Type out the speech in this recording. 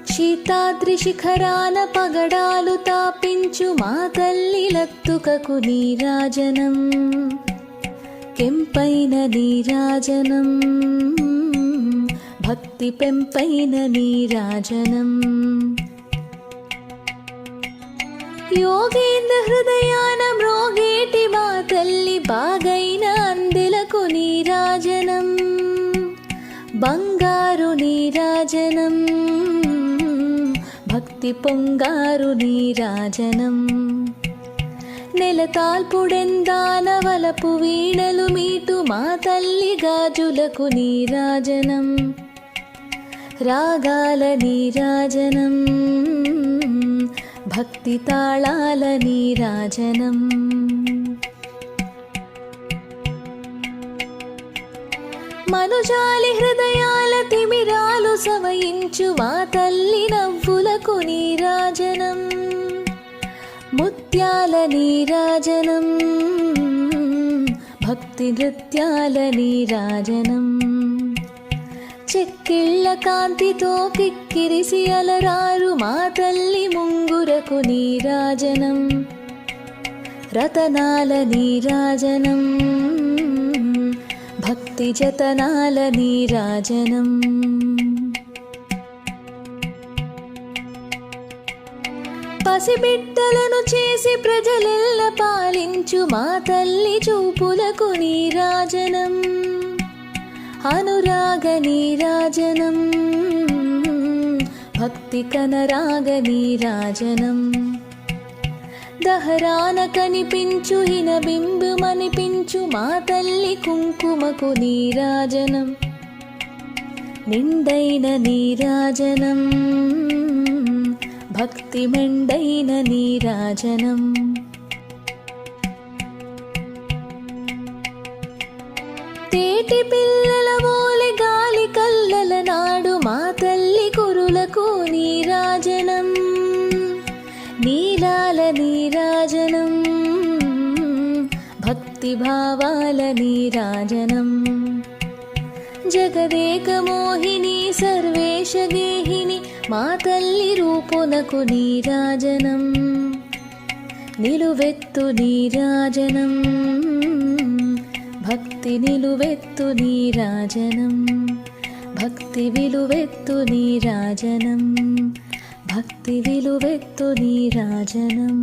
శీతాద్రి శిఖరాన పగడాలు తాపించు మా తల్లి లత్తుకకు నీరాజనం, కెంపైన నీరాజనం, భక్తి పెంపైన నీరాజనం. యోగేంద్ర హృదయాన మ్రోగేటి మా తల్లి బాగైన అందెలకు నీరాజనం, బంగారు నీరాజనం, భక్తి పొంగారు నీరాజనం. నెలతాల్పుడెందాన వలపు వీణలు మీటు మా తల్లి గాజులకు నీరాజనం, రాగాల నీరాజనం, భక్తి తాళాల నీరాజనం. మనుజాలి హృదయాల తిమిరాలు సవయించు మా తల్లి నవ్వులకు నీరాజనం, ముత్యాల నీరాజనం, భక్తి నృత్యాల నీరాజనం. చెక్కిళ్ళ కాంతితో కిక్కిరిసి అలరారు మా తల్లి ముంగురకు నీరాజనం, రతనాల నీరాజనం, భక్తి జతనాల నీరాజనం. పసిబిడ్డలను చేసి ప్రజలెల్ల పాలించు మా తల్లి చూపులకు నీరాజనం, అనురాగ నీరాజనం, భక్తి కనరాగ నీరాజనం. దహరాన కనిపించు హినబింబమనిపించు మా తల్లి కుంకుమకు నీరాజనం, నిండైన నీరాజనం, భక్తి మెండైన నీరాజనం. తేటి పిల్లల ఓలె గాలి కల్లల నాడు మా తల్లి కురులకు నీరాజనం, నీలాల నీరాజనం, భక్తి భావాల నీరాజనం. జగదేక మోహిని సర్వేశ గేహిని మా తల్లి రూపునకు నీరాజనం, నిలువెత్తు నీరాజనం, భక్తి నిలువెత్తు నీరాజనం, భక్తి విలువెత్తు నీరాజనం, భక్తి విలువెత్తు నీరాజనం.